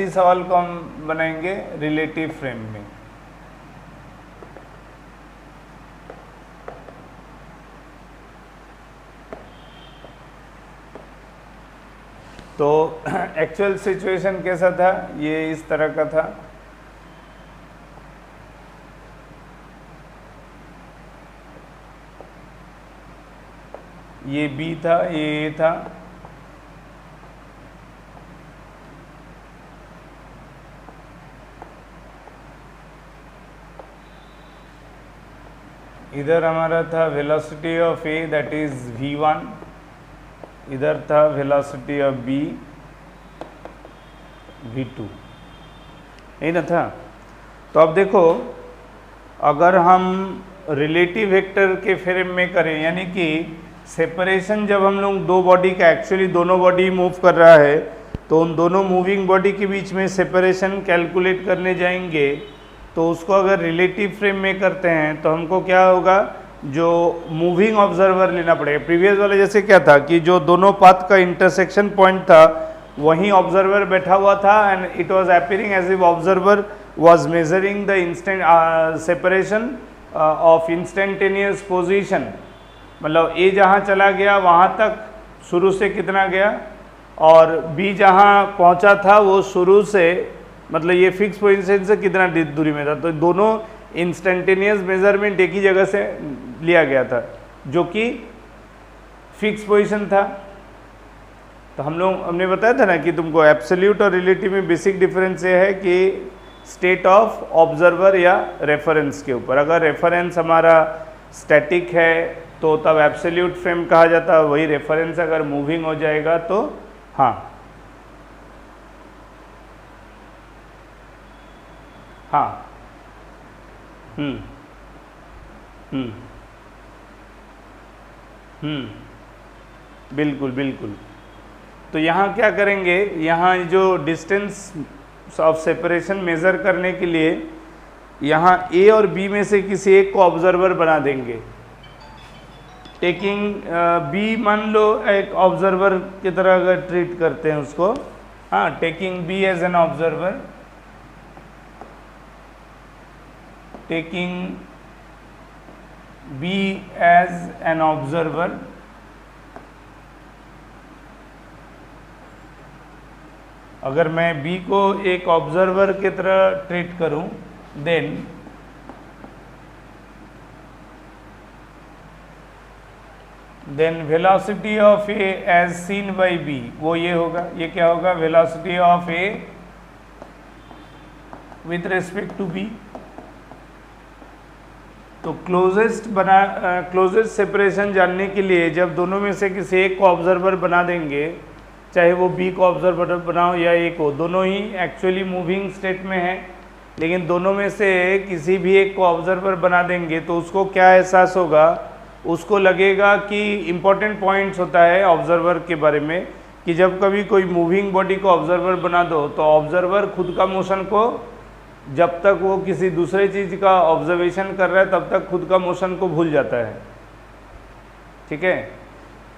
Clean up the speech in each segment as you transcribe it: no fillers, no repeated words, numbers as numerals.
इसी सवाल को हम बनाएंगे रिलेटिव फ्रेम में। तो एक्चुअल सिचुएशन कैसा था, ये इस तरह का था। ये बी था, ये ए था, इधर हमारा था velocity of A that is v1, इधर था वेलोसिटी ऑफ बी v2, यही ना था। तो अब देखो, अगर हम रिलेटिव वेक्टर के फ्रेम में करें, यानी कि सेपरेशन जब हम लोग दो बॉडी का, एक्चुअली दोनों बॉडी मूव कर रहा है, तो उन दोनों मूविंग बॉडी के बीच में सेपरेशन कैलकुलेट करने जाएंगे, तो उसको अगर रिलेटिव फ्रेम में करते हैं तो हमको क्या होगा, जो मूविंग ऑब्जर्वर लेना पड़ेगा। प्रीवियस वाले जैसे क्या था कि जो दोनों पाथ का इंटरसेक्शन पॉइंट था वहीं ऑब्जर्वर बैठा हुआ था, and it was appearing as if observer was measuring the instant separation of instantaneous position. मतलब ए जहाँ चला गया वहाँ तक शुरू से कितना गया, और बी जहाँ पहुँचा था वो शुरू से, मतलब ये फिक्स पोजीशन से कितना दूरी में था। तो दोनों इंस्टेंटेनियस मेजरमेंट एक ही जगह से लिया गया था, जो कि फिक्स पोजीशन था। तो हमने बताया था ना कि तुमको एब्सोल्यूट और रिलेटिव में बेसिक डिफरेंस ये है कि स्टेट ऑफ ऑब्जर्वर या रेफरेंस के ऊपर। अगर रेफरेंस हमारा स्टैटिक है तो तब एब्सोल्यूट फ्रेम कहा जाता है, वही रेफरेंस अगर मूविंग हो जाएगा तो हाँ बिल्कुल बिल्कुल। तो यहाँ क्या करेंगे, यहाँ जो डिस्टेंस ऑफ सेपरेशन मेज़र करने के लिए यहाँ ए और बी में से किसी एक को ऑब्जर्वर बना देंगे। टेकिंग बी, मान लो एक ऑब्जर्वर की तरह अगर ट्रीट करते हैं उसको, हाँ, taking B as an observer, taking B as an observer, अगर मैं बी को एक ऑब्जर्वर की तरह ट्रीट करूं, then velocity of A as seen by B, वो ये होगा, ये क्या होगा, velocity of A with respect to B. तो क्लोजेस्ट सेपरेशन जानने के लिए जब दोनों में से किसी एक को ऑब्जर्वर बना देंगे, चाहे वो बी को ऑब्जर्वर बनाओ या ए को, दोनों ही एक्चुअली मूविंग स्टेट में है, लेकिन दोनों में से किसी भी एक को ऑब्जर्वर बना देंगे तो उसको क्या एहसास होगा, उसको लगेगा कि इम्पोर्टेंट पॉइंट्स होता है ऑब्जर्वर के बारे में कि जब कभी कोई मूविंग बॉडी को ऑब्जर्वर बना दो तो ऑब्जर्वर खुद का मोशन को, जब तक वो किसी दूसरे चीज़ का ऑब्जर्वेशन कर रहा है तब तक खुद का मोशन को भूल जाता है। ठीक है,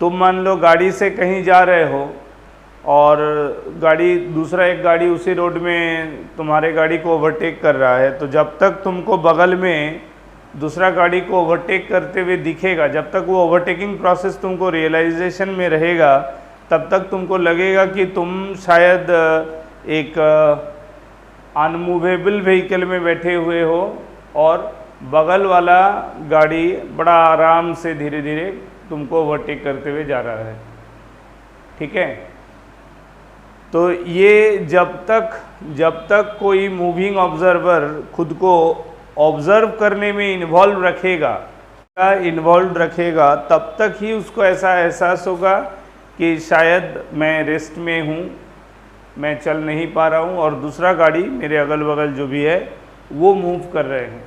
तुम मान लो गाड़ी से कहीं जा रहे हो और दूसरा एक गाड़ी उसी रोड में तुम्हारे गाड़ी को ओवरटेक कर रहा है, तो जब तक तुमको बगल में दूसरा गाड़ी को ओवरटेक करते हुए दिखेगा, जब तक वो ओवरटेकिंग प्रोसेस तुमको रियलाइजेशन में रहेगा, तब तक तुमको लगेगा कि तुम शायद एक अनमूवेबल व्हीकल में बैठे हुए हो और बगल वाला गाड़ी बड़ा आराम से धीरे धीरे तुमको ओवरटेक करते हुए जा रहा है। ठीक है, तो ये जब तक कोई मूविंग ऑब्जर्वर खुद को ऑब्जर्व करने में इन्वॉल्व रखेगा तब तक ही उसको ऐसा एहसास होगा कि शायद मैं रेस्ट में हूँ, मैं चल नहीं पा रहा हूँ और दूसरा गाड़ी मेरे अगल बगल जो भी है वो मूव कर रहे हैं,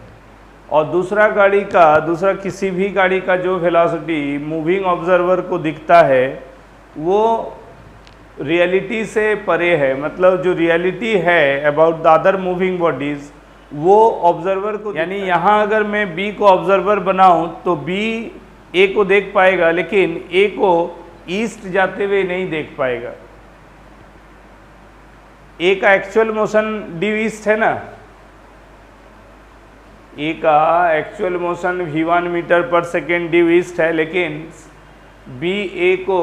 और दूसरा किसी भी गाड़ी का जो वेलोसिटी मूविंग ऑब्जर्वर को दिखता है वो रियलिटी से परे है। मतलब जो रियलिटी है about the other moving bodies वो ऑब्जर्वर को, यानी यहाँ अगर मैं बी को ऑब्जर्वर बनाऊं तो बी ए को देख पाएगा लेकिन ए को ईस्ट जाते हुए नहीं देख पाएगा। ए का एक्चुअल मोशन ड्यू ईस्ट है ना, ए का एक्चुअल मोशन v1 मीटर पर सेकेंड ड्यू ईस्ट है, लेकिन बी ए को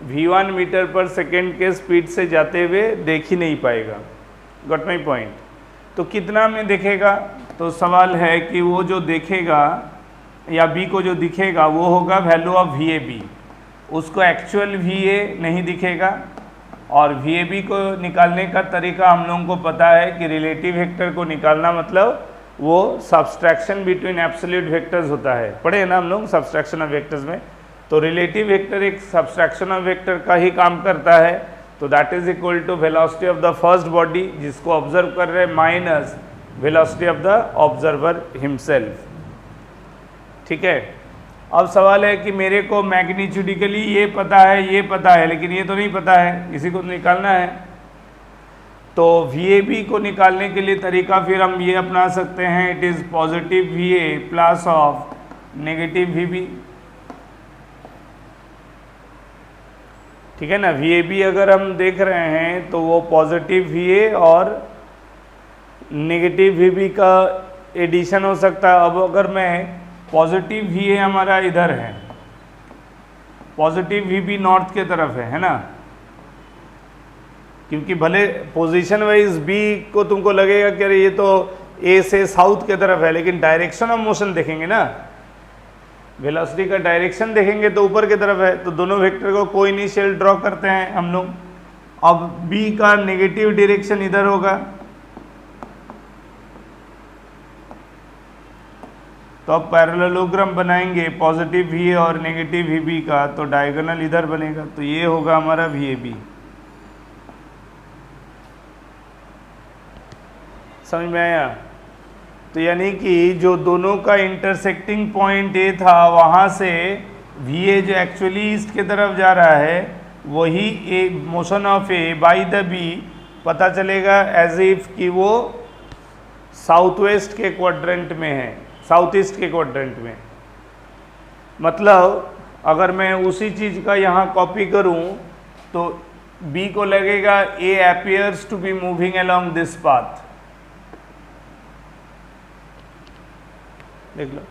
v1 मीटर पर सेकेंड के स्पीड से जाते हुए देख ही नहीं पाएगा। Got my point. तो कितना में देखेगा, तो सवाल है कि वो जो देखेगा या बी को जो दिखेगा वो होगा value of V A B, उसको एक्चुअल वी ए नहीं दिखेगा। और वी ए बी को निकालने का तरीका हम लोगों को पता है कि रिलेटिव वेक्टर को निकालना मतलब वो सब्सट्रैक्शन बिटवीन एब्सोल्यूट वेक्टर्स होता है, पढ़े हैं ना हम लोग सब्सट्रैक्शन ऑफ वेक्टर्स में। तो रिलेटिव वेक्टर एक सब्सट्रैक्शन ऑफ वेक्टर का ही काम करता है, तो that is equal to velocity of the first body जिसको ऑब्जर्व कर रहे हैं minus velocity of the observer himself. ठीक है, अब सवाल है कि मेरे को मैग्नीट्यूडिकली ये पता है, ये पता है, लेकिन ये तो नहीं पता है, इसी को निकालना है। तो वी ए बी को निकालने के लिए तरीका फिर हम ये अपना सकते हैं, it is positive V A plus of negative V B. ठीक है ना, वी ए बी अगर हम देख रहे हैं तो वो पॉजिटिव वी ए और नेगेटिव वी बी का एडिशन हो सकता है। अब अगर मैं पॉजिटिव वी ए हमारा इधर है, पॉजिटिव वी बी नॉर्थ के तरफ है ना, क्योंकि भले पोजीशन वाइज बी को तुमको लगेगा कि अरे ये तो ए से साउथ के तरफ है, लेकिन डायरेक्शन ऑफ मोशन देखेंगे ना, वेलोसिटी का डायरेक्शन देखेंगे तो ऊपर की तरफ है। तो दोनों वेक्टर को को इनिशियल ड्रॉ करते हैं हम लोग। अब बी का नेगेटिव डायरेक्शन इधर होगा, तो अब पैरेललोग्राम बनाएंगे पॉजिटिव वी ए और नेगेटिव वी बी का, तो डायगोनल इधर बनेगा, तो ये होगा हमारा वी ए बी। समझ में आया? तो यानी कि जो दोनों का इंटरसेक्टिंग पॉइंट ए था, वहाँ से वी ए जो एक्चुअली ईस्ट की तरफ जा रहा है वही A motion of A by the B पता चलेगा एज इफ कि वो साउथ वेस्ट के क्वाड्रेंट में है, साउथ ईस्ट के क्वाड्रेंट में। मतलब अगर मैं उसी चीज़ का यहाँ कॉपी करूँ तो बी को लगेगा A appears to be moving along this path. देख लो,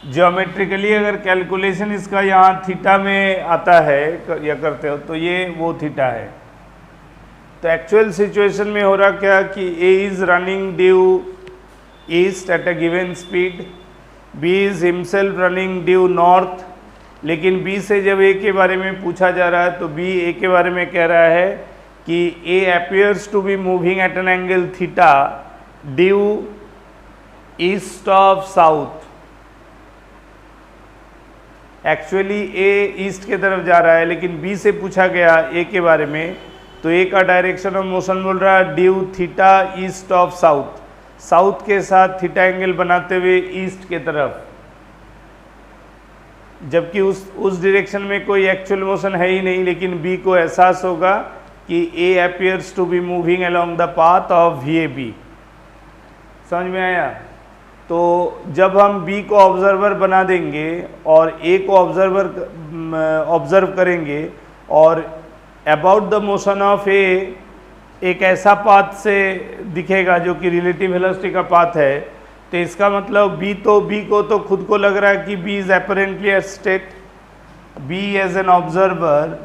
ज्योमेट्रिकली अगर कैलकुलेशन इसका यहाँ थीटा में आता है या करते हो तो ये वो थीटा है। तो एक्चुअल सिचुएशन में हो रहा क्या कि A is running due east at a given speed, B is himself running due north, लेकिन बी से जब ए के बारे में पूछा जा रहा है तो बी ए के बारे में कह रहा है कि A appears to be moving at an angle theta due east of south. Actually A east के तरफ जा रहा है, लेकिन बी से पूछा गया ए के बारे में, तो ए का डायरेक्शन ऑफ मोशन बोल रहा है due theta east of south, south के साथ थीटा एंगल बनाते हुए ईस्ट के तरफ, जबकि उस डायरेक्शन में कोई एक्चुअल मोशन है ही नहीं, लेकिन बी को एहसास होगा कि A appears to be moving along the path of V A B. समझ में आया? तो जब हम बी को ऑब्जर्वर बना देंगे और ए को ऑब्जर्व करेंगे और अबाउट द मोशन ऑफ ए एक ऐसा पाथ से दिखेगा जो कि रिलेटिव वेलोसिटी का पाथ है, तो इसका मतलब बी को तो खुद को लग रहा है कि B is apparently at state, B as an observer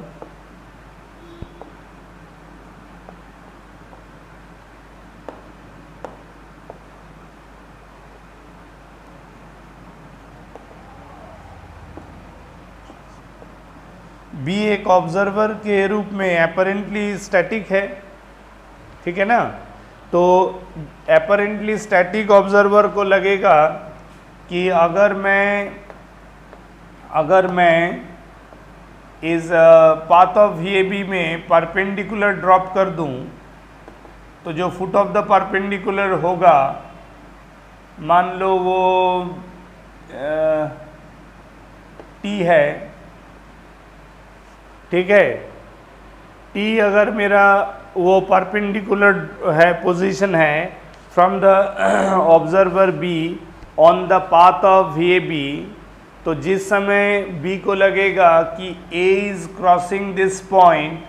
B एक ऑब्जर्वर के रूप में अपरेंटली स्टैटिक है। ठीक है ना? तो अपरेंटली स्टैटिक ऑब्जर्वर को लगेगा कि अगर मैं इस path of V A B में परपेंडिकुलर ड्रॉप कर दूं, तो जो फुट ऑफ द परपेंडिकुलर होगा, मान लो वो टी है, ठीक है, टी अगर मेरा वो परपेंडिकुलर है, पोजीशन है from the observer B on the path of V A B, तो जिस समय बी को लगेगा कि A is crossing this point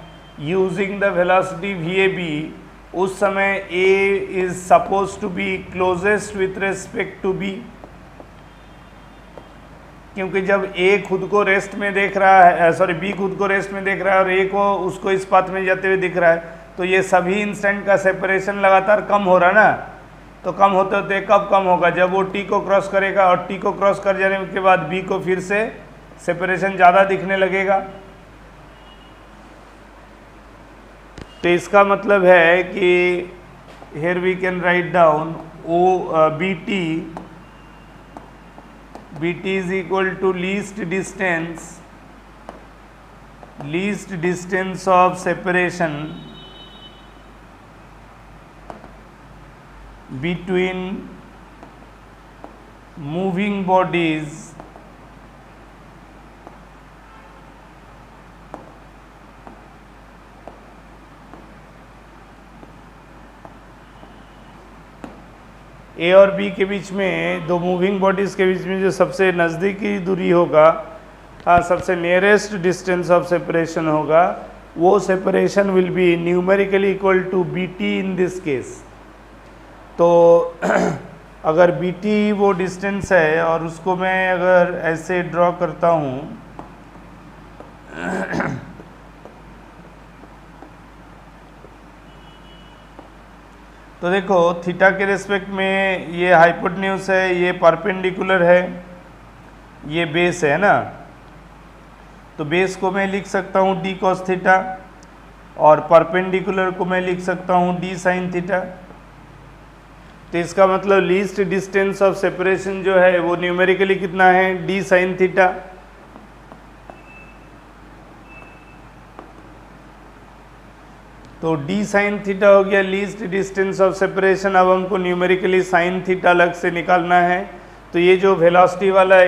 using the velocity V A B, उस समय A is suppose to be closest with respect to B, क्योंकि जब ए खुद को रेस्ट में देख रहा है, सॉरी बी खुद को रेस्ट में देख रहा है और ए को उसको इस पाथ में जाते हुए दिख रहा है, तो ये सभी इंस्टेंट का सेपरेशन लगातार कम हो रहा ना। तो कम होते होते कब कम होगा, जब वो टी को क्रॉस करेगा और टी को क्रॉस कर जाने के बाद बी को फिर से सेपरेशन ज़्यादा दिखने लगेगा। तो इसका मतलब है कि here we can write down BT is equal to least distance of separation between moving bodies ए और बी के बीच में, दो मूविंग बॉडीज़ के बीच में जो सबसे नज़दीकी दूरी होगा, हाँ सबसे नियरेस्ट डिस्टेंस ऑफ सेपरेशन होगा, वो separation will be numerically equal to B T in this case. तो अगर बी टी वो डिस्टेंस है और उसको मैं अगर ऐसे ड्रॉ करता हूँ तो देखो थीटा के रिस्पेक्ट में ये हाइपोटेन्यूज है, ये परपेंडिकुलर है, ये बेस है ना। तो बेस को मैं लिख सकता हूँ डी कॉस थीटा और परपेंडिकुलर को मैं लिख सकता हूँ डी साइन थीटा। तो इसका मतलब लीस्ट डिस्टेंस ऑफ सेपरेशन जो है वो न्यूमेरिकली कितना है, डी साइन थीटा। तो डी साइन थीटा हो गया लीस्ट डिस्टेंस ऑफ सेपरेशन। अब हमको न्यूमेरिकली साइन थीटा अलग से निकालना है। तो ये जो वेलोसिटी वाला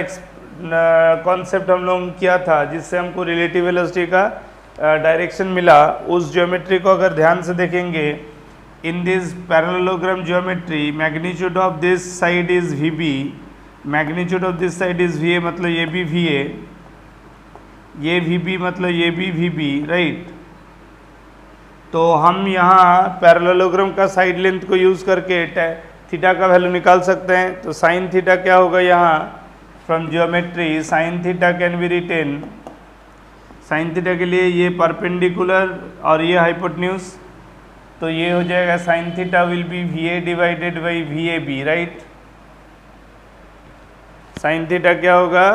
कॉन्सेप्ट हम लोग किया था, जिससे हमको रिलेटिव वेलोसिटी का डायरेक्शन मिला, उस ज्योमेट्री को अगर ध्यान से देखेंगे, in this parallelogram geometry magnitude of this side is V B, magnitude of this side is V A, मतलब ये भी वी ए, ये वी बी मतलब ये भी वी बी, राइट। तो हम यहाँ पैरेललोग्राम का साइड लेंथ को यूज़ करके थीटा का वैल्यू निकाल सकते हैं। तो साइन थीटा क्या होगा, यहाँ from geometry sine theta can be written, sine theta के लिए ये परपेंडिकुलर और ये हाइपोटेन्यूज, तो ये हो जाएगा sine theta will be V A divided by V A B, right. Sine theta क्या होगा,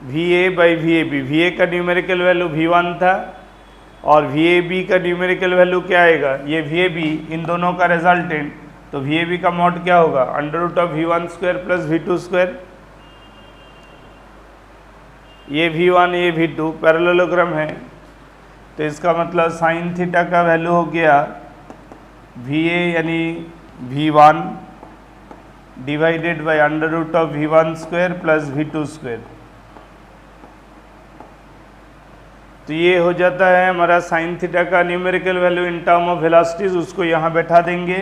V A by V A B. V A का न्यूमेरिकल वैल्यू V1 था और वी ए बी का न्यूमेरिकल वैल्यू क्या आएगा, ये वी ए बी, इन दोनों का रिजल्टेंट। तो वी ए बी का मॉड क्या होगा, under root of V1 square plus V2 square. ये V1 ये V2 पैरेललोग्राम है, तो इसका मतलब साइन थीटा का वैल्यू हो गया वी ए यानी V1 divided by under root of V1 square plus V2 square. तो ये हो जाता है हमारा साइन थीटा का numerical value in term of velocities, उसको यहाँ बैठा देंगे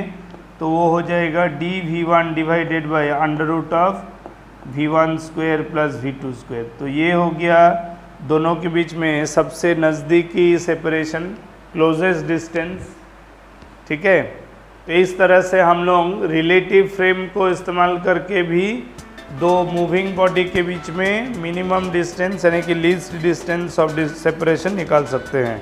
तो वो हो जाएगा D V1 divided by under root of V1 square plus V2 square. तो ये हो गया दोनों के बीच में सबसे नज़दीकी सेपरेशन, क्लोजेस्ट डिस्टेंस, ठीक है। तो इस तरह से हम लोग रिलेटिव फ्रेम को इस्तेमाल करके भी दो मूविंग बॉडी के बीच में मिनिमम डिस्टेंस यानी कि लीस्ट डिस्टेंस ऑफ सेपरेशन निकाल सकते हैं।